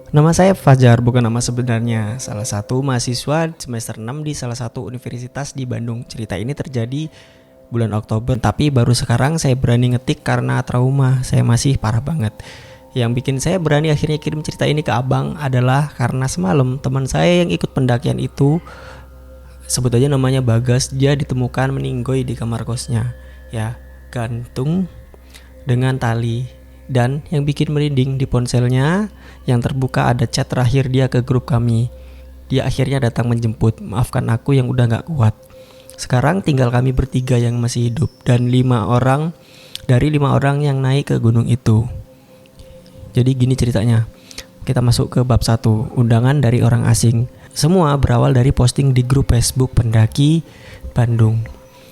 Nama saya Fajar, bukan nama sebenarnya. Salah satu mahasiswa semester 6 di salah satu universitas di Bandung. Cerita ini terjadi bulan Oktober, tapi baru sekarang saya berani ngetik karena trauma. Saya masih parah banget. Yang bikin saya berani akhirnya kirim cerita ini ke abang adalah karena semalam teman saya yang ikut pendakian itu, sebut aja namanya Bagas, dia ditemukan meninggoy di kamar kosnya. Ya, gantung dengan tali. Dan yang bikin merinding, di ponselnya yang terbuka ada chat terakhir dia ke grup kami. Dia akhirnya datang menjemput, maafkan aku yang udah gak kuat. Sekarang tinggal kami bertiga yang masih hidup dan 5 orang dari 5 orang yang naik ke gunung itu. Jadi gini ceritanya. Kita masuk ke bab 1, undangan dari orang asing. Semua berawal dari posting di grup Facebook pendaki Bandung.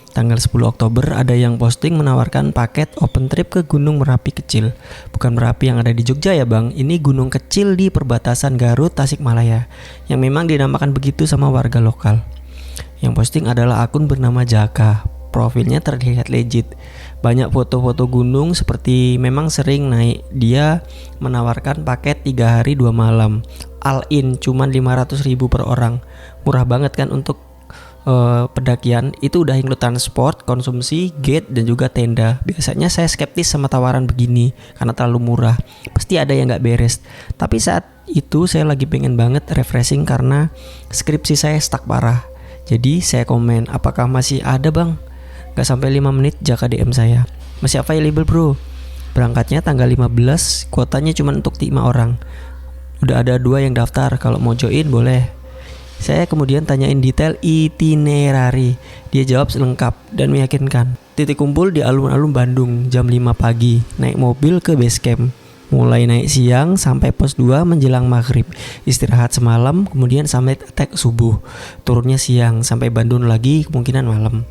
Tanggal 10 Oktober ada yang posting menawarkan paket open trip ke Gunung Merapi kecil. Bukan Merapi yang ada di Jogja ya bang, ini gunung kecil di perbatasan Garut, Tasikmalaya, yang memang dinamakan begitu sama warga lokal. Yang posting adalah akun bernama Jaka. Profilnya terlihat legit. Banyak foto-foto gunung seperti memang sering naik. Dia menawarkan paket 3 hari 2 malam. All in cuman 500.000 per orang. Murah banget kan untuk pendakian. Itu udah include transport, konsumsi, gate, dan juga tenda. Biasanya saya skeptis sama tawaran begini karena terlalu murah. Pasti ada yang gak beres. Tapi saat itu saya lagi pengen banget refreshing karena skripsi saya stuck parah. Jadi saya komen, apakah masih ada bang? Gak sampai 5 menit Jaka DM saya, masih available bro. Berangkatnya tanggal 15, kuotanya cuma untuk 5 orang. Udah ada 2 yang daftar, kalau mau join boleh. Saya kemudian tanyain detail itinerary. Dia jawab lengkap dan meyakinkan. Titik kumpul di alun-alun Bandung jam 5 pagi. Naik mobil ke base camp. Mulai naik siang sampai pos 2 menjelang maghrib. Istirahat semalam, kemudian sampai attack subuh. Turunnya siang sampai Bandung lagi, kemungkinan malam.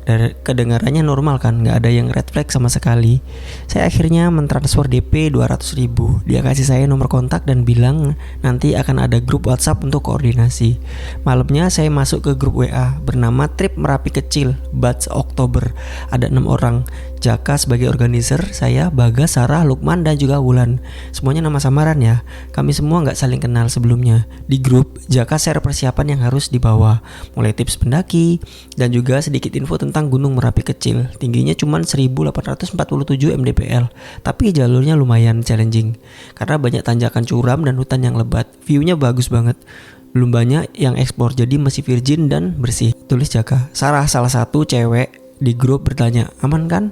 Dan kedengarannya normal kan, gak ada yang red flag sama sekali. Saya akhirnya mentransfer DP 200.000. Dia kasih saya nomor kontak dan bilang nanti akan ada grup WhatsApp untuk koordinasi. Malamnya saya masuk ke grup WA bernama Trip Merapi Kecil Batch Oktober. Ada 6 orang. Jaka sebagai organizer, saya, Bagas, Sarah, Lukman, dan juga Wulan. Semuanya nama samaran ya. Kami semua gak saling kenal sebelumnya. Di grup, Jaka share persiapan yang harus dibawa, mulai tips pendaki dan juga sedikit info tentang Gunung Merapi Kecil. Tingginya cuma 1847 mdpl, tapi jalurnya lumayan challenging karena banyak tanjakan curam dan hutan yang lebat. View-nya bagus banget. Belum banyak yang ekspor, jadi masih virgin dan bersih. Tulis Jaka. Sarah, salah satu cewek di grup, bertanya, aman kan?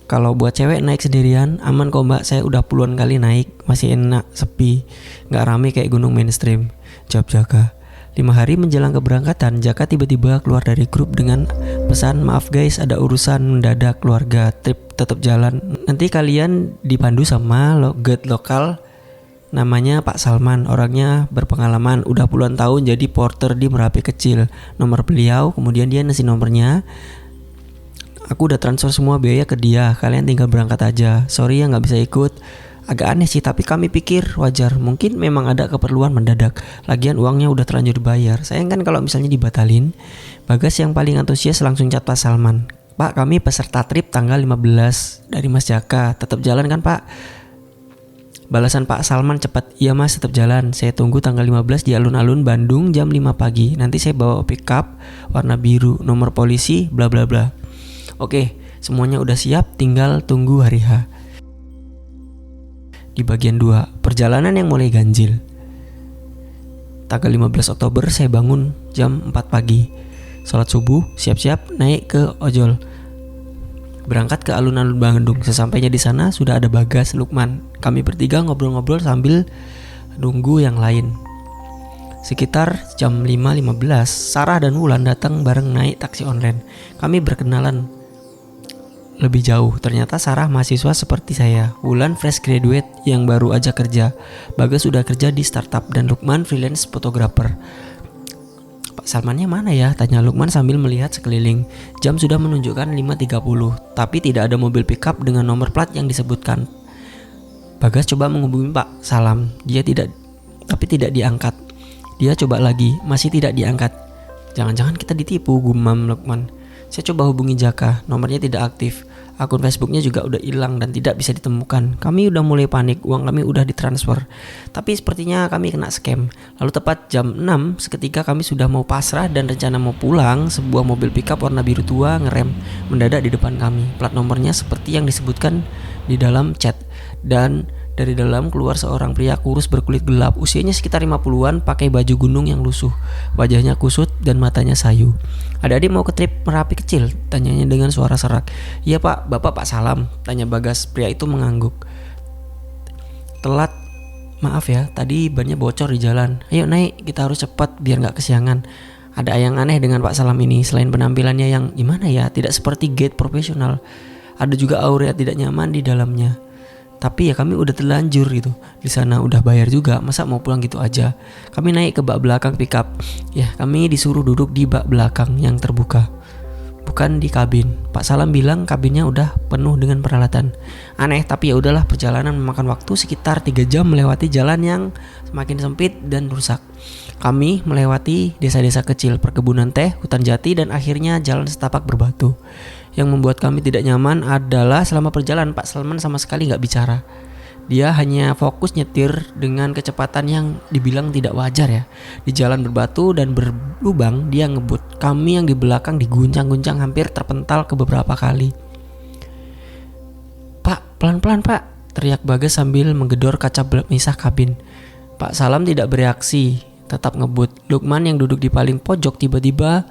Kalau buat cewek naik sendirian, aman kok mbak, saya udah puluhan kali naik, masih enak, sepi, gak rame kayak gunung mainstream. Jawab Jaka. 5 hari menjelang keberangkatan, Jaka tiba-tiba keluar dari grup dengan pesan, maaf guys, ada urusan mendadak keluarga, trip tetap jalan. Nanti kalian dipandu sama guide lokal, namanya Pak Salman, orangnya berpengalaman, udah puluhan tahun jadi porter di Merapi Kecil. Nomor beliau, kemudian dia ngasih nomornya. Aku udah transfer semua biaya ke dia, kalian tinggal berangkat aja. Sorry ya gak bisa ikut. Agak aneh sih, tapi kami pikir wajar. Mungkin memang ada keperluan mendadak. Lagian uangnya udah terlanjur bayar. Sayang kan kalau misalnya dibatalin. Bagas yang paling antusias langsung chat Pak Salman. Pak, kami peserta trip tanggal 15 dari Mas Jaka. Tetap jalan kan Pak? Balasan Pak Salman cepat. Iya mas, tetap jalan. Saya tunggu tanggal 15 di alun-alun Bandung jam 5 pagi. Nanti saya bawa pickup warna biru, nomor polisi, bla bla bla. Oke, semuanya udah siap, tinggal tunggu hari H. Di bagian 2, perjalanan yang mulai ganjil. Tanggal 15 Oktober saya bangun jam 4 pagi. Sholat subuh, siap-siap naik ke ojol. Berangkat ke alun-alun Bandung. Sesampainya di sana sudah ada Bagas, Lukman. Kami bertiga ngobrol-ngobrol sambil nunggu yang lain. Sekitar jam 5.15, Sarah dan Wulan datang bareng naik taksi online. Kami berkenalan lebih jauh. Ternyata Sarah mahasiswa seperti saya, Wulan fresh graduate yang baru aja kerja, Bagas sudah kerja di startup, dan Lukman freelance fotografer. Pak Salmannya mana ya? Tanya Lukman sambil melihat sekeliling. Jam sudah menunjukkan 5.30, tapi tidak ada mobil pickup dengan nomor plat yang disebutkan. Bagas coba menghubungi Pak Salam, tapi tidak diangkat. Dia coba lagi, masih tidak diangkat. Jangan-jangan kita ditipu, gumam Lukman. Saya coba hubungi Jaka, nomornya tidak aktif. Akun Facebooknya juga udah hilang dan tidak bisa ditemukan. Kami udah mulai panik, uang kami udah ditransfer. Tapi sepertinya kami kena scam. Lalu tepat jam 6, seketika kami sudah mau pasrah dan rencana mau pulang, sebuah mobil pickup warna biru tua ngerem mendadak di depan kami. Plat nomornya seperti yang disebutkan di dalam chat. Dan dari dalam keluar seorang pria kurus berkulit gelap, usianya sekitar 50-an, pakai baju gunung yang lusuh. Wajahnya kusut dan matanya sayu. Adik-adik mau ke trip Merapi kecil? Tanyanya dengan suara serak. Iya pak, bapak Pak Salam, tanya Bagas. Pria itu mengangguk. Telat, maaf ya, tadi bannya bocor di jalan. Ayo naik, kita harus cepat biar gak kesiangan. Ada yang aneh dengan Pak Salam ini. Selain penampilannya yang gimana ya, tidak seperti gate profesional, ada juga aura tidak nyaman di dalamnya. Tapi ya kami udah terlanjur gitu. Di sana udah bayar juga, masa mau pulang gitu aja. Kami naik ke bak belakang pickup. Ya, kami disuruh duduk di bak belakang yang terbuka, bukan di kabin. Pak Salam bilang kabinnya udah penuh dengan peralatan. Aneh, tapi ya udahlah, perjalanan memakan waktu sekitar 3 jam melewati jalan yang semakin sempit dan rusak. Kami melewati desa-desa kecil, perkebunan teh, hutan jati, dan akhirnya jalan setapak berbatu. Yang membuat kami tidak nyaman adalah selama perjalanan Pak Salman sama sekali gak bicara. Dia hanya fokus nyetir dengan kecepatan yang dibilang tidak wajar ya. Di jalan berbatu dan berlubang dia ngebut. Kami yang di belakang diguncang-guncang hampir terpental ke beberapa kali. Pak, pelan-pelan pak, teriak Bagas sambil menggedor kaca pemisah kabin. Pak Salam tidak bereaksi, tetap ngebut. Lukman yang duduk di paling pojok tiba-tiba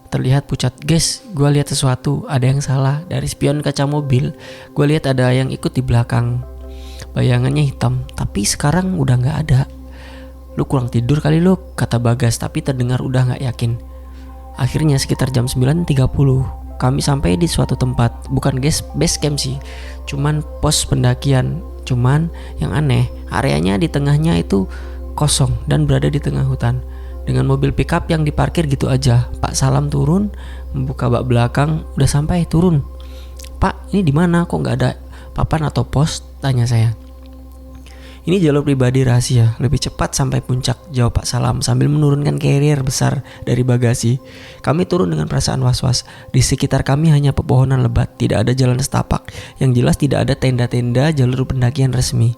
terlihat pucat. Guys, gue lihat sesuatu, ada yang salah. Dari spion kaca mobil, gue lihat ada yang ikut di belakang. Bayangannya hitam, tapi sekarang udah gak ada. Lu kurang tidur kali lu, kata Bagas, tapi terdengar udah gak yakin. Akhirnya sekitar jam 9.30 kami sampai di suatu tempat. Bukan base camp sih, cuman pos pendakian. Cuman yang aneh, areanya di tengahnya itu kosong dan berada di tengah hutan, dengan mobil pickup yang diparkir gitu aja. Pak Salam turun, membuka bak belakang. Udah sampai, turun. Pak, ini di mana? Kok nggak ada papan atau pos? Tanya saya. Ini jalur pribadi rahasia, lebih cepat sampai puncak, jawab Pak Salam sambil menurunkan carrier besar dari bagasi. Kami turun dengan perasaan was-was. Di sekitar kami hanya pepohonan lebat, tidak ada jalan setapak. Yang jelas tidak ada tenda-tenda jalur pendakian resmi.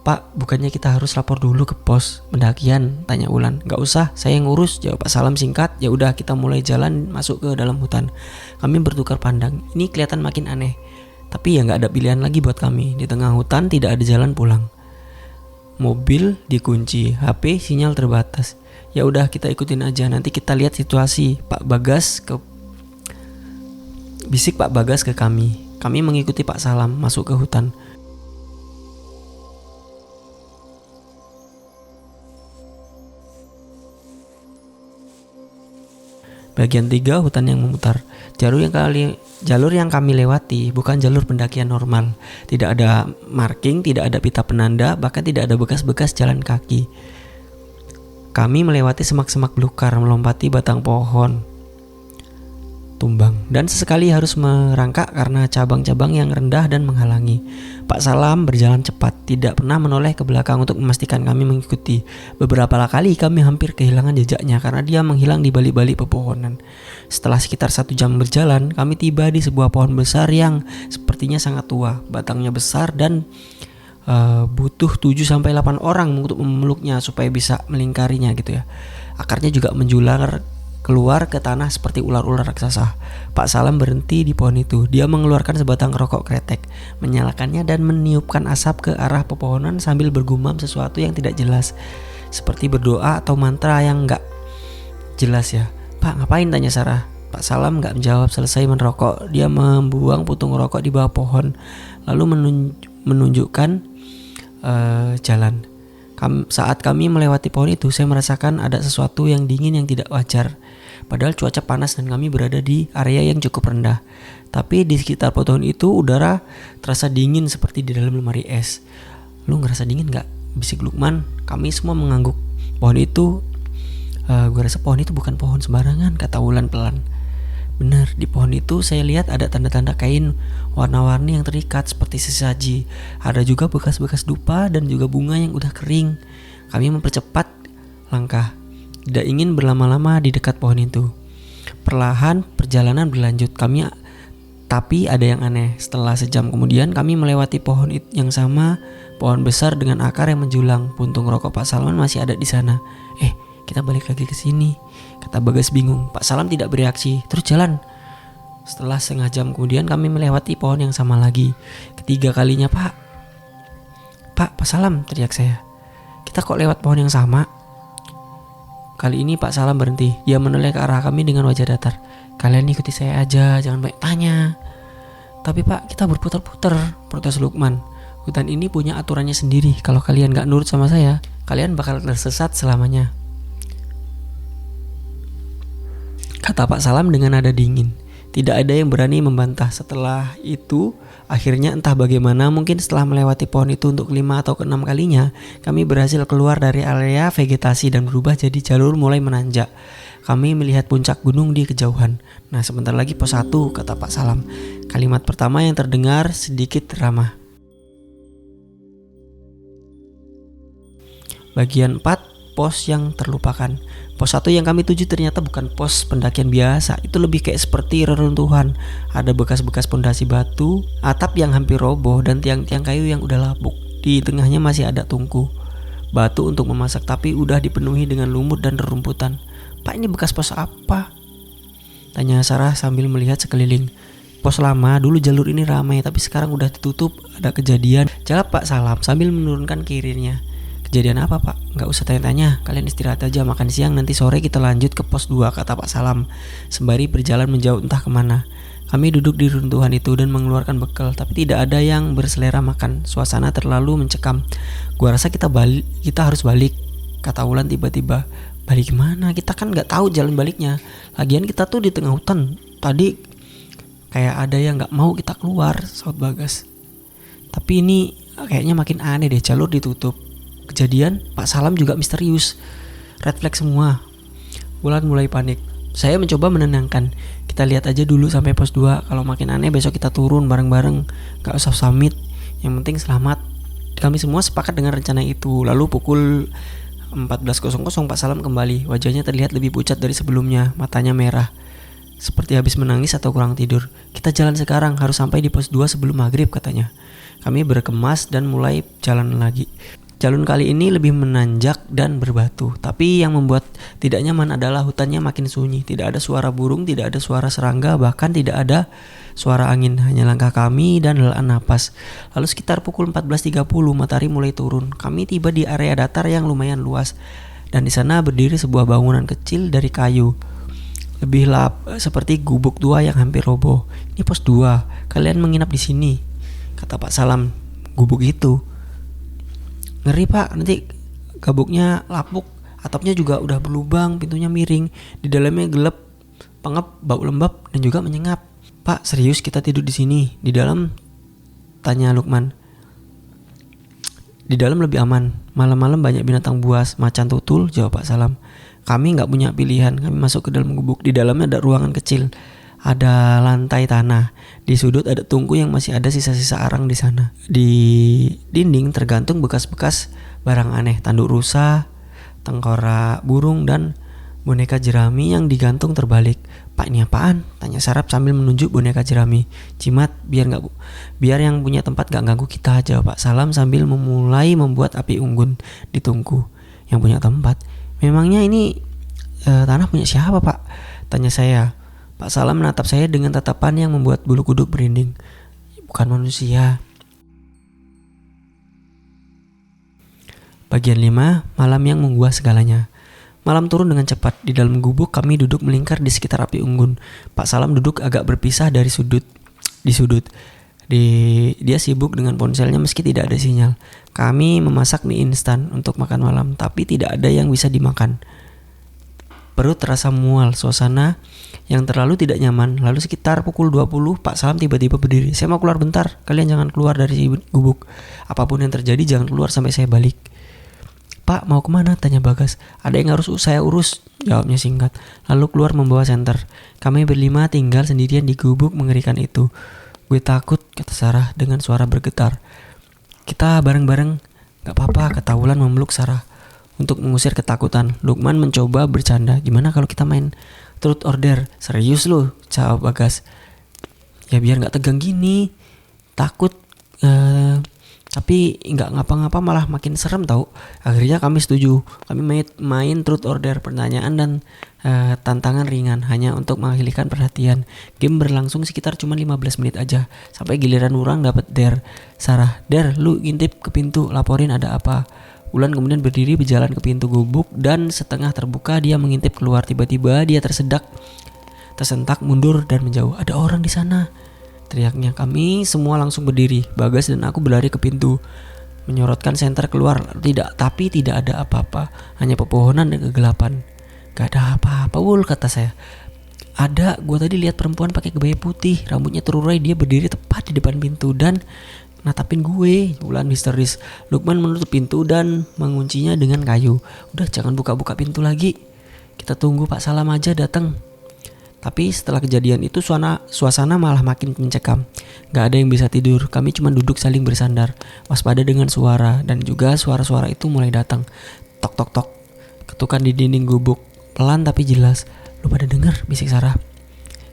Pak, bukannya kita harus lapor dulu ke pos pendakian? Tanya Ulan. Gak usah, saya yang ngurus, jawab Pak Salam singkat. Ya udah, kita mulai jalan masuk ke dalam hutan. Kami bertukar pandang. Ini kelihatan makin aneh, tapi ya gak ada pilihan lagi buat kami. Di tengah hutan tidak ada jalan pulang. Mobil dikunci, HP sinyal terbatas. Ya udah, kita ikutin aja, nanti kita lihat situasi. Bisik Pak Bagas ke kami. Kami mengikuti Pak Salam masuk ke hutan. Bagian 3, hutan yang memutar. Jalur yang kami lewati bukan jalur pendakian normal. Tidak ada marking, tidak ada pita penanda, bahkan tidak ada bekas-bekas jalan kaki. Kami melewati semak-semak belukar, melompati batang pohon tumbang, dan sesekali harus merangkak karena cabang-cabang yang rendah dan menghalangi. Pak Salam berjalan cepat, tidak pernah menoleh ke belakang untuk memastikan kami mengikuti. Beberapa kali kami hampir kehilangan jejaknya karena dia menghilang di balik-balik pepohonan. Setelah sekitar 1 jam berjalan, kami tiba di sebuah pohon besar yang sepertinya sangat tua. Batangnya besar dan butuh 7-8 orang untuk memeluknya supaya bisa melingkarinya gitu ya. Akarnya juga menjular keluar ke tanah seperti ular-ular raksasa. Pak Salam berhenti di pohon itu. Dia mengeluarkan sebatang rokok kretek, menyalakannya dan meniupkan asap ke arah pepohonan sambil bergumam sesuatu yang tidak jelas, seperti berdoa atau mantra yang gak jelas ya. Pak, ngapain? Tanya Sarah. Pak Salam gak menjawab. Selesai merokok, dia membuang putung rokok di bawah pohon, lalu menunjukkan jalan. Saat kami melewati pohon itu, saya merasakan ada sesuatu yang dingin yang tidak wajar. Padahal cuaca panas dan kami berada di area yang cukup rendah. Tapi di sekitar pohon itu udara terasa dingin seperti di dalam lemari es. Lu ngerasa dingin gak? Bisik Lukman. Kami semua mengangguk. Gue rasa pohon itu bukan pohon sembarangan, kata Wulan pelan. Benar, di pohon itu saya lihat ada tanda-tanda kain warna-warni yang terikat seperti sesaji. Ada juga bekas-bekas dupa dan juga bunga yang udah kering. Kami mempercepat langkah, tidak ingin berlama-lama di dekat pohon itu. Perlahan perjalanan berlanjut. Tapi ada yang aneh. Setelah sejam kemudian kami melewati pohon yang sama, pohon besar dengan akar yang menjulang. Puntung rokok Pak Salman masih ada di sana. Kita balik lagi ke sini, kata Bagas bingung. Pak Salam tidak bereaksi, terus jalan. Setelah setengah jam kemudian kami melewati pohon yang sama lagi. Ketiga kalinya, Pak Salam, teriak saya. Kita kok lewat pohon yang sama? Kali ini Pak Salam berhenti. Dia menoleh ke arah kami dengan wajah datar. Kalian ikuti saya aja, jangan banyak tanya. Tapi Pak, kita berputar-putar, protes Lukman. Hutan ini punya aturannya sendiri. Kalau kalian gak nurut sama saya, kalian bakal tersesat selamanya, kata Pak Salam dengan nada dingin. Tidak ada yang berani membantah. Setelah itu, akhirnya entah bagaimana, mungkin setelah melewati pohon itu untuk 5 atau ke-6 kalinya, kami berhasil keluar dari area vegetasi dan berubah jadi jalur mulai menanjak. Kami melihat puncak gunung di kejauhan. Nah, sebentar lagi pos 1, kata Pak Salam. Kalimat pertama yang terdengar sedikit ramah. Bagian 4, pos yang terlupakan. Pos 1 yang kami tuju ternyata bukan pos pendakian biasa. Itu lebih kayak seperti reruntuhan. Ada bekas-bekas pondasi batu, atap yang hampir roboh, dan tiang-tiang kayu yang udah lapuk. Di tengahnya masih ada tungku batu untuk memasak, tapi udah dipenuhi dengan lumut dan rerumputan. Pak, ini bekas pos apa? Tanya Sarah sambil melihat sekeliling. Pos lama, dulu jalur ini ramai, tapi sekarang udah ditutup. Ada kejadian, jawab Pak Salam sambil menurunkan kirirnya. Kejadian apa, Pak? Gak usah tanya-tanya, kalian istirahat aja, makan siang, nanti sore kita lanjut ke pos 2, kata Pak Salam sembari berjalan menjauh entah kemana. Kami duduk di runtuhan itu dan mengeluarkan bekal, tapi tidak ada yang berselera makan. Suasana terlalu mencekam. Gua rasa kita harus balik, kata Wulan tiba-tiba. Balik kemana? Kita kan gak tahu jalan baliknya. Lagian kita tuh di tengah hutan. Tadi kayak ada yang gak mau kita keluar, saut Bagas. Tapi ini kayaknya makin aneh deh, jalur ditutup. Kejadian Pak Salam juga misterius. Red flag semua. Wulan mulai panik. Saya mencoba menenangkan. Kita lihat aja dulu sampai pos 2. Kalau makin aneh besok kita turun bareng-bareng. Gak usah summit, yang penting selamat. Kami semua sepakat dengan rencana itu. Lalu pukul 14.00 Pak Salam kembali. Wajahnya terlihat lebih pucat dari sebelumnya. Matanya merah, seperti habis menangis atau kurang tidur. Kita jalan sekarang, harus sampai di pos 2 sebelum maghrib, katanya. Kami berkemas dan mulai jalan lagi. Jalur kali ini lebih menanjak dan berbatu. Tapi yang membuat tidak nyaman adalah hutannya makin sunyi. Tidak ada suara burung, tidak ada suara serangga, bahkan tidak ada suara angin. Hanya langkah kami dan helaan napas. Lalu sekitar pukul 14.30 matahari mulai turun. Kami tiba di area datar yang lumayan luas. Dan di sana berdiri sebuah bangunan kecil dari kayu. Lebih seperti gubuk tua yang hampir roboh. Ini pos 2. Kalian menginap di sini, kata Pak Salam. Gubuk itu. Ngeri, Pak, nanti gabuknya lapuk, atapnya juga udah berlubang, pintunya miring, di dalamnya gelap, pengap, bau lembab, dan juga menyengat. Pak, serius kita tidur di sini? Di dalam? Tanya Lukman. Di dalam lebih aman. Malam-malam banyak binatang buas, macan tutul, jawab Pak Salam. Kami nggak punya pilihan. Kami masuk ke dalam gubuk. Di dalamnya ada ruangan kecil. Ada lantai tanah. Di sudut ada tungku yang masih ada sisa-sisa arang di sana. Di dinding tergantung bekas-bekas barang aneh, tanduk rusa, tengkorak burung, dan boneka jerami yang digantung terbalik. Pak, ini apaan? Tanya Sarap sambil menunjuk boneka jerami. Cimat, biar yang punya tempat gak ganggu kita, jawab Pak Salam sambil memulai membuat api unggun di tungku. Yang punya tempat? Memangnya ini tanah punya siapa, Pak? Tanya saya. Pak Salam menatap saya dengan tatapan yang membuat bulu kuduk merinding. Bukan manusia. Bagian 5, malam yang menggugah segalanya. Malam turun dengan cepat. Di dalam gubuk kami duduk melingkar di sekitar api unggun. Pak Salam duduk agak berpisah dari sudut. Dia sibuk dengan ponselnya meski tidak ada sinyal. Kami memasak mie instan untuk makan malam, tapi tidak ada yang bisa dimakan. Perut terasa mual, suasana yang terlalu tidak nyaman. Lalu sekitar pukul 20 Pak Salam tiba-tiba berdiri. Saya mau keluar bentar, kalian jangan keluar dari gubuk. Apapun yang terjadi jangan keluar sampai saya balik. Pak, mau kemana? Tanya Bagas. Ada yang harus saya urus, jawabnya singkat. Lalu keluar membawa senter. Kami berlima tinggal sendirian di gubuk mengerikan itu. Gue takut, kata Sarah dengan suara bergetar. Kita bareng-bareng, gak apa-apa, kata Wulan memeluk Sarah. Untuk mengusir ketakutan, Lukman mencoba bercanda. Gimana kalau kita main Truth order. Serius lu? Jawab Bagas. Ya biar gak tegang gini. Takut tapi nggak ngapa-ngapa malah makin serem tau. Akhirnya kami setuju. Kami main truth order, pertanyaan dan tantangan ringan hanya untuk mengalihkan perhatian. Game berlangsung sekitar cuma 15 menit aja. Sampai giliran orang dapat dare. Sarah, "Der, lu ngintip ke pintu, laporin ada apa." Wulan kemudian berdiri berjalan ke pintu gubuk dan setengah terbuka dia mengintip keluar. Tiba-tiba dia tersentak mundur dan menjauh. "Ada orang di sana," teriaknya. Kami semua langsung berdiri. Bagas dan aku berlari ke pintu, menyorotkan senter keluar. Tapi tidak ada apa-apa, hanya pepohonan dan kegelapan. "Gak ada apa-apa, Wul," kata saya. "Ada, gue tadi lihat perempuan pakai kebaya putih, rambutnya terurai, dia berdiri tepat di depan pintu dan natapin gue." Wulan histeris. Lukman menutup pintu dan menguncinya dengan kayu. "Udah, jangan buka-buka pintu lagi. Kita tunggu Pak Salam aja datang." Tapi setelah kejadian itu suasana malah makin mencekam. Gak ada yang bisa tidur. Kami cuma duduk saling bersandar, waspada dengan suara. Dan juga suara-suara itu mulai datang. Tok tok tok. Ketukan di dinding gubuk. Pelan tapi jelas. "Lu pada denger?" bisik Sarah.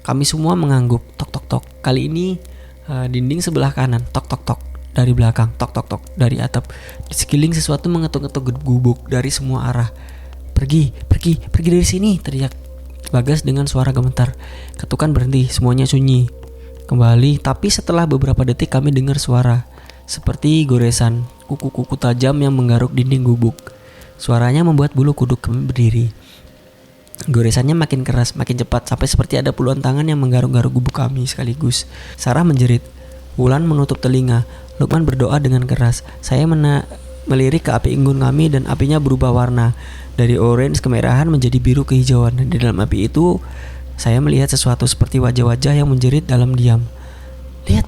Kami semua mengangguk. Tok tok tok. Kali ini dinding sebelah kanan. Tok tok tok. Dari belakang. Tok tok tok. Dari atap. Di sekeliling sesuatu mengetuk-ngetuk gubuk dari semua arah. Pergi dari sini," teriak Bagas dengan suara gemetar. Ketukan berhenti, semuanya sunyi kembali. Tapi setelah beberapa detik kami dengar suara seperti goresan kuku-kuku tajam yang menggaruk dinding gubuk. Suaranya membuat bulu kuduk kami berdiri. Goresannya makin keras, makin cepat, sampai seperti ada puluhan tangan yang menggaruk-garuk gubuk kami sekaligus. Sarah menjerit. Wulan menutup telinga. Lukman berdoa dengan keras. Saya melirik ke api unggun kami dan apinya berubah warna. Dari orange kemerahan menjadi biru kehijauan. Dan di dalam api itu saya melihat sesuatu seperti wajah-wajah yang menjerit dalam diam. "Lihat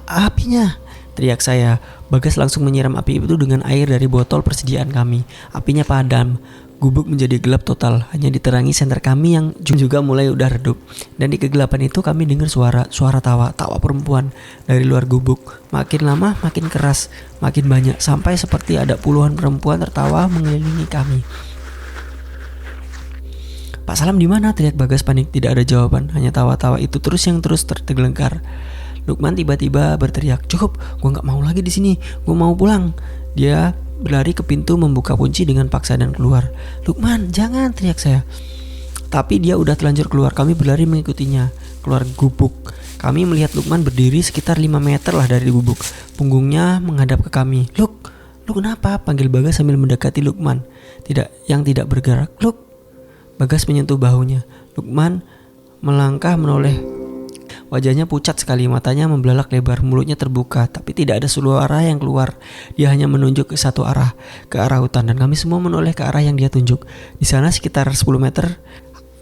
apinya," teriak saya. Bagas langsung menyiram api itu dengan air dari botol persediaan kami. Apinya padam. Gubuk menjadi gelap total. Hanya diterangi senter kami yang juga mulai udah redup. Dan di kegelapan itu kami dengar suara tawa perempuan dari luar gubuk. Makin lama makin keras, makin banyak, sampai seperti ada puluhan perempuan tertawa mengelilingi kami. "Pak Salam di mana?" teriak Bagas panik. Tidak ada jawaban, hanya tawa-tawa itu terus tergelengkar. Lukman tiba-tiba berteriak, "Cukup, gue nggak mau lagi di sini, gue mau pulang." Dia berlari ke pintu, membuka kunci dengan paksa dan keluar. "Lukman, jangan!" teriak saya. Tapi dia udah telanjur keluar. Kami berlari mengikutinya keluar gubuk. Kami melihat Lukman berdiri sekitar 5 meter lah dari gubuk. Punggungnya menghadap ke kami. Lu kenapa?" panggil Bagas sambil mendekati Lukman yang tidak bergerak. "Luk." Bagas menyentuh bahunya. Lukman melangkah menoleh. Wajahnya pucat sekali, matanya membelalak lebar, mulutnya terbuka, tapi tidak ada suara yang keluar. Dia hanya menunjuk ke satu arah, ke arah hutan, dan kami semua menoleh ke arah yang dia tunjuk. Di sana sekitar 10 meter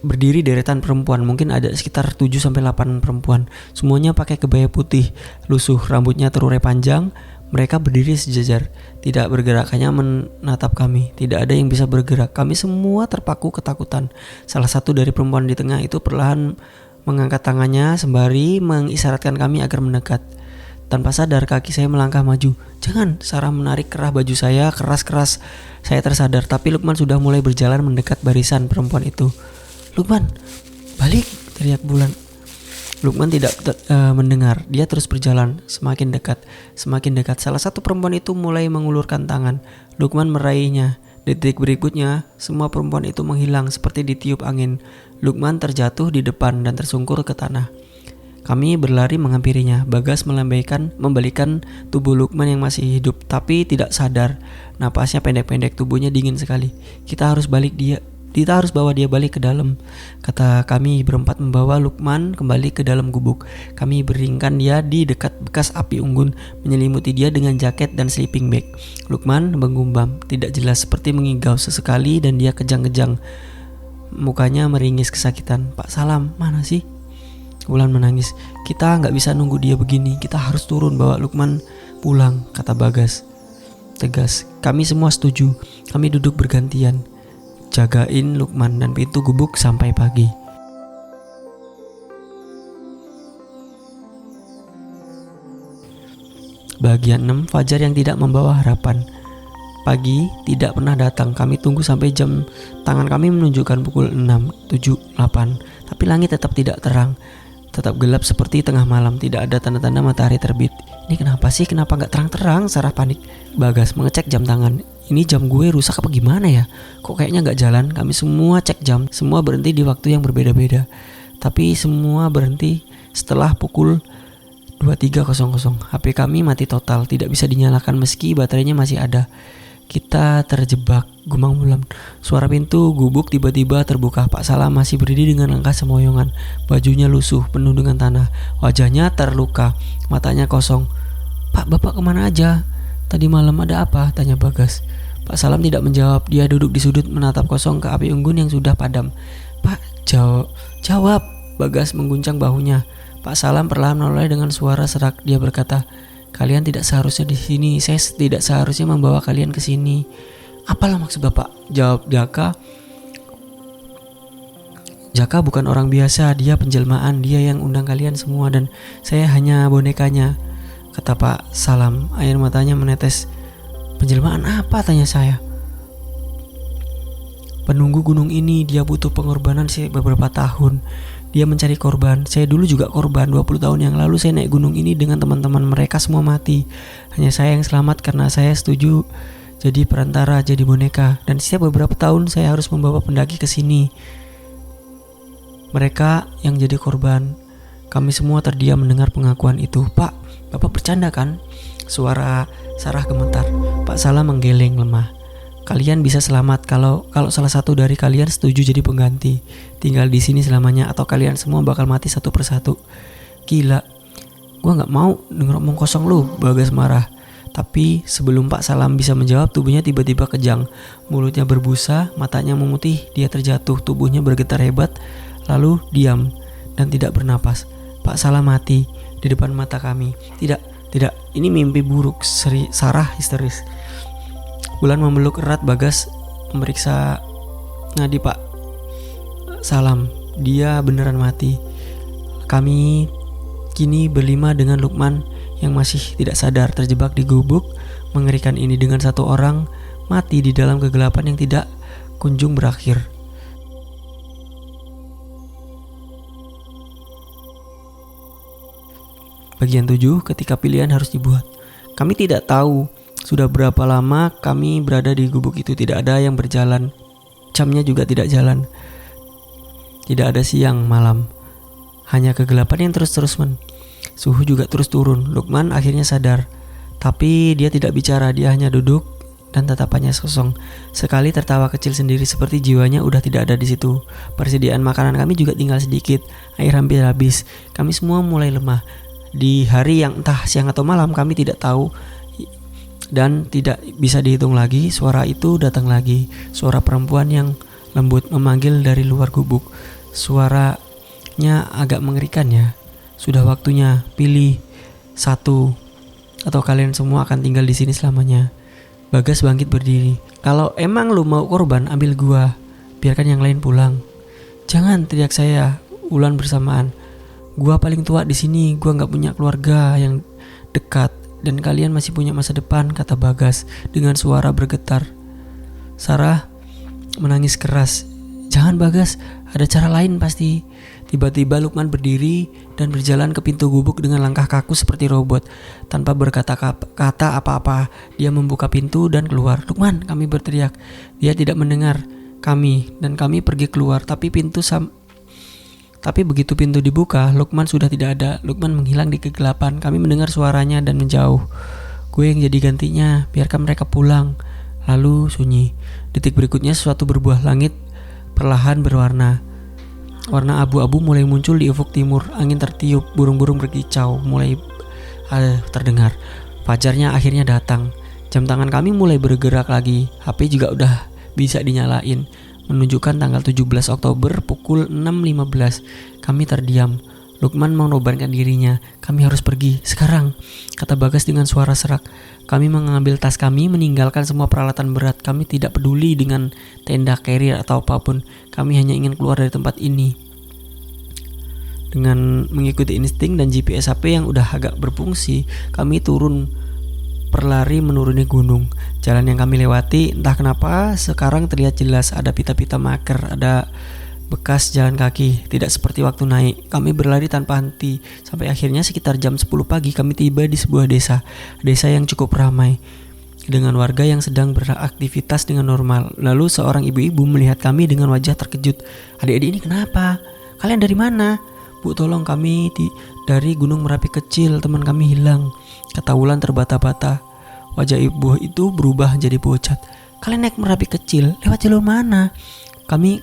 berdiri deretan perempuan, mungkin ada sekitar 7-8 perempuan. Semuanya pakai kebaya putih, lusuh, rambutnya terurai panjang. Mereka berdiri sejajar, tidak bergerak, hanya menatap kami. Tidak ada yang bisa bergerak. Kami semua terpaku ketakutan. Salah satu dari perempuan di tengah itu perlahan mengangkat tangannya sembari mengisyaratkan kami agar mendekat. Tanpa sadar kaki saya melangkah maju. "Jangan!" Sarah menarik kerah baju saya keras-keras. Saya tersadar, tapi Lukman sudah mulai berjalan mendekat barisan perempuan itu. "Lukman, balik!" teriak Bulan. Lukman tidak mendengar. Dia terus berjalan, semakin dekat. Salah satu perempuan itu mulai mengulurkan tangan. Lukman meraihnya. Detik berikutnya, semua perempuan itu menghilang seperti ditiup angin. Lukman terjatuh di depan dan tersungkur ke tanah. Kami berlari menghampirinya. Bagas membalikan tubuh Lukman yang masih hidup, tapi tidak sadar. Napasnya pendek-pendek, tubuhnya dingin sekali. Kita harus bawa dia balik ke dalam, kata kami berempat, membawa Lukman kembali ke dalam gubuk. Kami beringkan dia di dekat bekas api unggun, menyelimuti dia dengan jaket dan sleeping bag. Lukman menggumbang, tidak jelas, seperti mengigau sesekali, dan dia kejang-kejang. Mukanya meringis kesakitan. "Pak Salam, mana sih?" Wulan menangis. "Kita gak bisa nunggu dia begini, kita harus turun bawa Lukman pulang," kata Bagas tegas. Kami semua setuju. Kami duduk bergantian, jagain Lukman dan pintu gubuk sampai pagi. Bagian 6, Fajar yang tidak membawa harapan. pagi tidak pernah datang. Kami tunggu sampai jam tangan kami menunjukkan pukul 6, 7, 8. Tapi langit tetap tidak terang. Tetap gelap seperti tengah malam. Tidak ada tanda-tanda matahari terbit. Ini kenapa sih? Kenapa gak terang-terang? Sarah panik. Bagas mengecek jam tangan. Ini jam gue rusak apa gimana ya? Kok kayaknya gak jalan? Kami semua cek jam. Semua berhenti di waktu yang berbeda-beda. Tapi semua berhenti setelah pukul 23.00. HP kami mati total. Tidak bisa dinyalakan meski baterainya masih ada. Kita terjebak, gumam Bulan. Suara pintu gubuk tiba-tiba terbuka. Pak Salam masih berdiri dengan langkah semoyongan. Bajunya lusuh, penuh dengan tanah. Wajahnya terluka, matanya kosong. Pak, Bapak kemana aja? Tadi malam ada apa? Tanya Bagas. Pak Salam tidak menjawab. Dia duduk di sudut menatap kosong ke api unggun yang sudah padam. Pak, jawab. Bagas mengguncang bahunya. Pak Salam perlahan menoleh dengan suara serak. Dia berkata, kalian tidak seharusnya di sini. Saya tidak seharusnya membawa kalian ke sini. Apalah maksud Bapak? Jawab Jaka. Jaka bukan orang biasa. Dia penjelmaan. Dia yang undang kalian semua dan saya hanya bonekanya, kata Pak Salam. Air matanya menetes. Penjelmaan apa? Tanya saya. Penunggu gunung ini. Dia butuh pengorbanan beberapa tahun. Dia mencari korban. Saya dulu juga korban. 20 tahun yang lalu saya naik gunung ini dengan teman-teman, mereka semua mati. Hanya saya yang selamat karena saya setuju jadi perantara, jadi boneka. Dan setiap beberapa tahun saya harus membawa pendaki ke sini. Mereka yang jadi korban. Kami semua terdiam mendengar pengakuan itu. Pak, Bapak bercanda kan? Suara Sarah gemetar. Pak Salam menggeleng lemah. Kalian bisa selamat kalau salah satu dari kalian setuju jadi pengganti, tinggal di sini selamanya, atau kalian semua bakal mati satu persatu. Gila, gua nggak mau denger omong kosong lu, Bagas marah. Tapi sebelum Pak Salam bisa menjawab, tubuhnya tiba-tiba kejang, mulutnya berbusa, matanya memutih, dia terjatuh, tubuhnya bergetar hebat, lalu diam dan tidak bernapas. Pak Salam mati di depan mata kami. Tidak, ini mimpi buruk. Sarah histeris. Bulan memeluk erat Bagas, memeriksa nadi Pak Salam. Dia beneran mati. Kami kini berlima dengan Lukman yang masih tidak sadar, terjebak di gubuk mengerikan ini dengan satu orang mati di dalam kegelapan yang tidak kunjung berakhir. Bagian 7, ketika pilihan harus dibuat. Kami tidak tahu sudah berapa lama kami berada di gubuk itu. Tidak ada yang berjalan. Jamnya juga tidak jalan. Tidak ada siang malam. Hanya kegelapan yang terus-terus Suhu juga terus turun. Lukman akhirnya sadar. Tapi dia tidak bicara. Dia hanya duduk dan tatapannya kosong. Sekali tertawa kecil sendiri seperti jiwanya udah tidak ada di situ. Persediaan makanan kami juga tinggal sedikit. Air hampir habis. Kami semua mulai lemah. Di hari yang entah siang atau malam kami tidak tahu dan tidak bisa dihitung lagi. Suara itu datang lagi. Suara perempuan yang lembut memanggil dari luar gubuk. Suaranya agak mengerikan ya. Sudah waktunya, pilih satu atau kalian semua akan tinggal di sini selamanya. Bagas bangkit berdiri. Kalau emang lu mau korban, ambil gua. Biarkan yang lain pulang. Jangan, teriak saya Ulan bersamaan. Gua paling tua di sini. Gua nggak punya keluarga yang dekat. Dan kalian masih punya masa depan, kata Bagas dengan suara bergetar. Sarah menangis keras. Jangan Bagas, ada cara lain pasti. Tiba-tiba Lukman berdiri dan berjalan ke pintu gubuk dengan langkah kaku seperti robot. Tanpa berkata-kata apa-apa, dia membuka pintu dan keluar. Lukman, kami berteriak. Dia tidak mendengar kami dan kami pergi keluar. Tapi begitu pintu dibuka, Lukman sudah tidak ada. Lukman menghilang di kegelapan. Kami mendengar suaranya dan menjauh. Gue yang jadi gantinya, biarkan mereka pulang. Lalu sunyi. Detik berikutnya sesuatu berbuah. Langit perlahan berwarna. Warna abu-abu mulai muncul di ufuk timur. Angin tertiup, burung-burung berkicau mulai terdengar. Fajarnya akhirnya datang. Jam tangan kami mulai bergerak lagi. HP juga udah bisa dinyalain. Menunjukkan tanggal 17 Oktober pukul 6.15. Kami terdiam. Lukman menobatkan dirinya. Kami harus pergi, sekarang, kata Bagas dengan suara serak. Kami mengambil tas kami, meninggalkan semua peralatan berat. Kami tidak peduli dengan tenda, carrier atau apapun. Kami hanya ingin keluar dari tempat ini. Dengan mengikuti insting dan GPS HP yang udah agak berfungsi, kami turun berlari menuruni gunung. Jalan yang kami lewati entah kenapa sekarang terlihat jelas, ada pita-pita marker, ada bekas jalan kaki, tidak seperti waktu naik. Kami berlari tanpa henti sampai akhirnya sekitar jam 10 pagi kami tiba di sebuah desa yang cukup ramai dengan warga yang sedang beraktivitas dengan normal. Lalu seorang ibu-ibu melihat kami dengan wajah terkejut. "Adik-adik ini kenapa? Kalian dari mana?" "Bu, tolong kami dari Gunung Merapi Kecil, teman kami hilang," kata Wulan terbata-bata. Wajah ibu itu berubah jadi pucat. "Kalian naik Merapi Kecil, lewat jalur mana?" Kami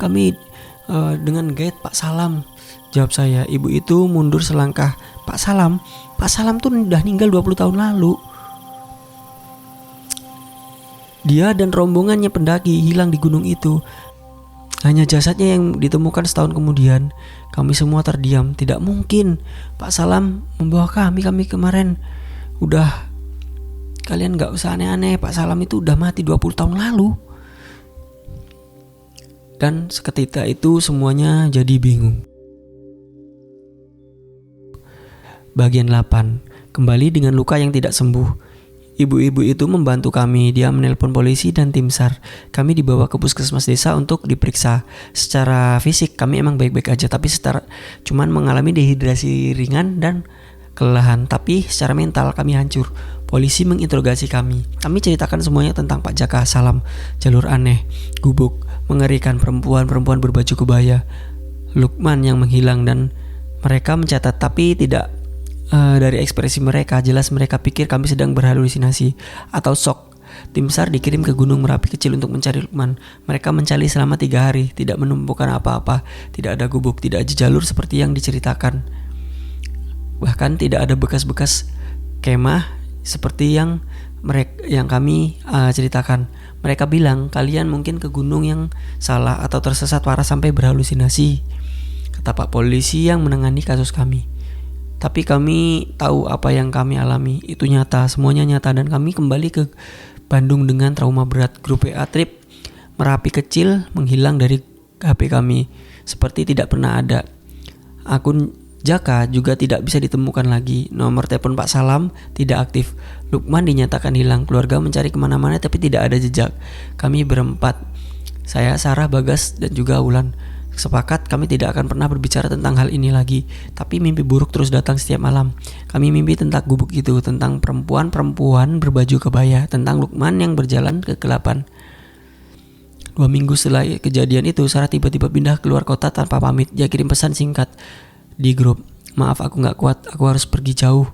dengan guide Pak Salam," jawab saya. Ibu itu mundur selangkah. Pak Salam tuh udah meninggal 20 tahun lalu. Dia dan rombongannya pendaki hilang di gunung itu. Hanya jasadnya yang ditemukan setahun kemudian. Kami semua terdiam. Tidak mungkin Pak Salam membawa kami kemarin. Udah, kalian gak usah aneh-aneh. Pak Salam itu udah mati 20 tahun lalu. Dan seketika itu semuanya jadi bingung. Bagian 8. Kembali dengan luka yang tidak sembuh. Ibu-ibu itu membantu kami. Dia menelpon polisi dan tim SAR. Kami dibawa ke puskesmas desa untuk diperiksa. Secara fisik kami emang baik-baik aja, tapi cuman mengalami dehidrasi ringan dan kelelahan. Tapi secara mental kami hancur. Polisi menginterogasi kami. Kami ceritakan semuanya tentang Pak Jaka, Salam, jalur aneh, gubuk, mengerikan, perempuan berbaju kebaya, Lukman yang menghilang, dan mereka mencatat, tapi tidak dari ekspresi mereka jelas mereka pikir kami sedang berhalusinasi atau shock. Tim SAR dikirim ke Gunung Merapi Kecil untuk mencari Lukman. Mereka mencari selama 3 hari, tidak menemukan apa-apa, tidak ada gubuk, tidak ada jalur seperti yang diceritakan. Bahkan tidak ada bekas-bekas kemah seperti yang kami ceritakan. Mereka bilang kalian mungkin ke gunung yang salah atau tersesat parah sampai berhalusinasi, kata Pak polisi yang menangani kasus kami. Tapi kami tahu apa yang kami alami itu nyata, semuanya nyata, dan kami kembali ke Bandung dengan trauma berat. Grup WA trip Merapi Kecil menghilang dari HP kami seperti tidak pernah ada. Akun Jaka juga tidak bisa ditemukan lagi. Nomor telepon Pak Salam tidak aktif. Lukman dinyatakan hilang. Keluarga mencari kemana-mana tapi tidak ada jejak. Kami berempat, saya, Sarah, Bagas, dan juga Wulan, sepakat kami tidak akan pernah berbicara tentang hal ini lagi. Tapi mimpi buruk terus datang setiap malam. Kami mimpi tentang gubuk itu, tentang perempuan berbaju kebaya, tentang Lukman yang berjalan kegelapan. 2 minggu setelah kejadian itu, Sarah tiba-tiba pindah keluar kota tanpa pamit. Dia kirim pesan singkat di grup, "Maaf, aku gak kuat, aku harus pergi jauh."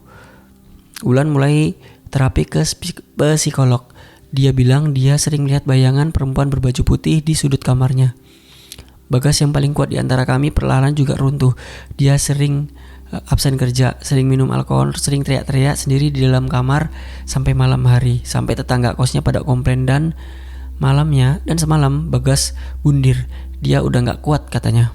Wulan mulai terapi ke psikolog. Dia bilang dia sering melihat bayangan perempuan berbaju putih di sudut kamarnya. Bagas yang paling kuat di antara kami perlahan juga runtuh. Dia sering absen kerja, sering minum alkohol, sering teriak-teriak sendiri di dalam kamar sampai malam hari. Sampai tetangga kosnya pada komplain, dan semalam Bagas bundir. Dia udah gak kuat katanya.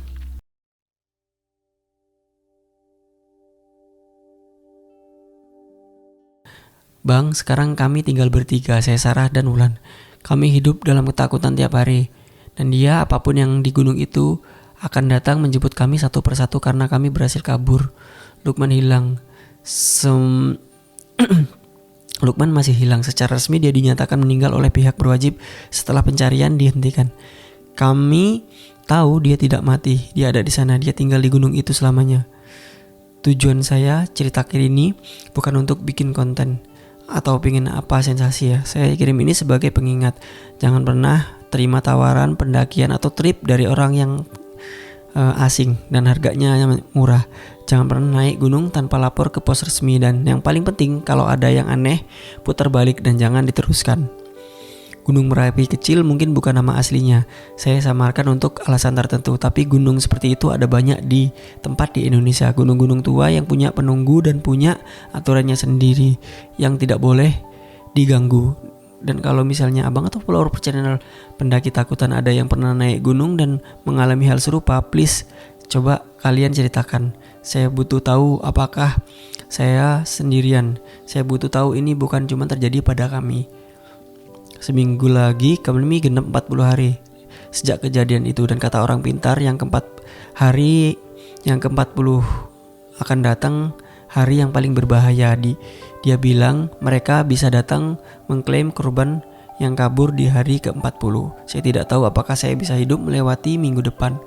"Bang, sekarang kami tinggal bertiga, saya, Sarah, dan Wulan. Kami hidup dalam ketakutan tiap hari. Dan dia, apapun yang di gunung itu, akan datang menjemput kami satu persatu karena kami berhasil kabur." Lukman hilang. Lukman masih hilang. Secara resmi dia dinyatakan meninggal oleh pihak berwajib setelah pencarian dihentikan. Kami tahu dia tidak mati. Dia ada di sana. Dia tinggal di gunung itu selamanya. Tujuan saya cerita ini bukan untuk bikin konten atau pingin apa sensasi ya. Saya kirim ini sebagai pengingat. Jangan pernah terima tawaran pendakian atau trip dari orang yang asing dan harganya murah. Jangan pernah naik gunung tanpa lapor ke pos resmi, dan yang paling penting kalau ada yang aneh putar balik dan jangan diteruskan. Gunung Merapi Kecil mungkin bukan nama aslinya, saya samarkan untuk alasan tertentu, tapi gunung seperti itu ada banyak di tempat di Indonesia. Gunung-gunung tua yang punya penunggu dan punya aturannya sendiri yang tidak boleh diganggu. Dan kalau misalnya abang atau follower channel pendaki takutan ada yang pernah naik gunung dan mengalami hal serupa, please coba kalian ceritakan. Saya butuh tahu apakah saya sendirian. Saya butuh tahu ini bukan cuma terjadi pada kami. Seminggu lagi kami genap 40 hari sejak kejadian itu, dan kata orang pintar yang ke-40 akan datang hari yang paling berbahaya. Dia bilang mereka bisa datang mengklaim korban yang kabur di hari ke-40. Saya tidak tahu apakah saya bisa hidup melewati minggu depan.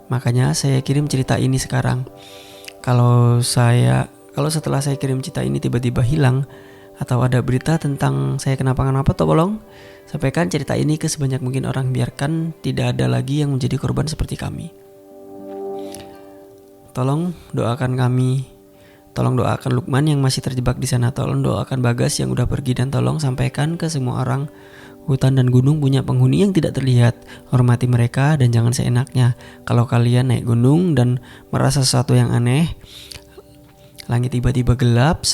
Makanya saya kirim cerita ini sekarang. Kalau setelah saya kirim cerita ini tiba-tiba hilang atau ada berita tentang saya kenapa-kenapa, tolong sampaikan cerita ini ke sebanyak mungkin orang, biarkan tidak ada lagi yang menjadi korban seperti kami. Tolong doakan kami, tolong doakan Lukman yang masih terjebak di sana, tolong doakan Bagas yang udah pergi, dan tolong sampaikan ke semua orang, hutan dan gunung punya penghuni yang tidak terlihat. Hormati mereka dan jangan seenaknya. Kalau kalian naik gunung dan merasa sesuatu yang aneh, langit tiba-tiba gelap,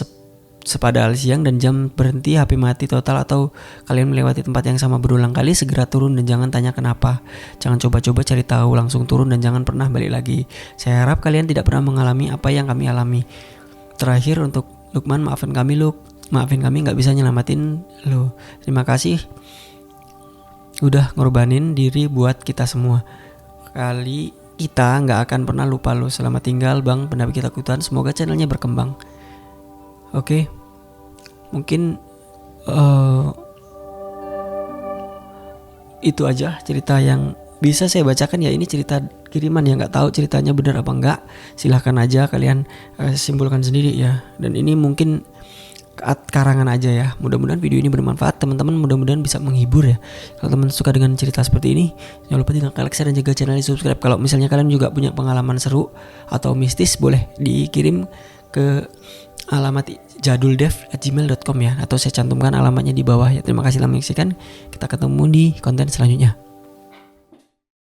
sepadahal siang dan jam berhenti, HP mati total, atau kalian melewati tempat yang sama berulang kali, segera turun dan jangan tanya kenapa. Jangan coba-coba cari tahu, langsung turun dan jangan pernah balik lagi. Saya harap kalian tidak pernah mengalami apa yang kami alami. Terakhir untuk Lukman, maafin kami gak bisa nyelamatin lo. Terima kasih udah ngorbanin diri buat kita semua. Kita gak akan pernah lupa lo. Selamat tinggal Bang Pendamping Ketakutan, semoga channelnya berkembang. Oke, mungkin itu aja cerita yang bisa saya bacakan ya. Ini cerita kiriman ya, nggak tahu ceritanya benar apa enggak. Silahkan aja kalian simpulkan sendiri ya. Dan ini mungkin karangan aja ya. Mudah-mudahan video ini bermanfaat teman-teman, mudah-mudahan bisa menghibur ya. Kalau teman suka dengan cerita seperti ini, jangan lupa tinggal like, share, dan jaga channel ini, subscribe. Kalau misalnya kalian juga punya pengalaman seru atau mistis, boleh dikirim ke alamat jaduldev@gmail.com ya, atau saya cantumkan alamatnya di bawah ya. Terima kasih telah menyaksikan. Kita ketemu di konten selanjutnya.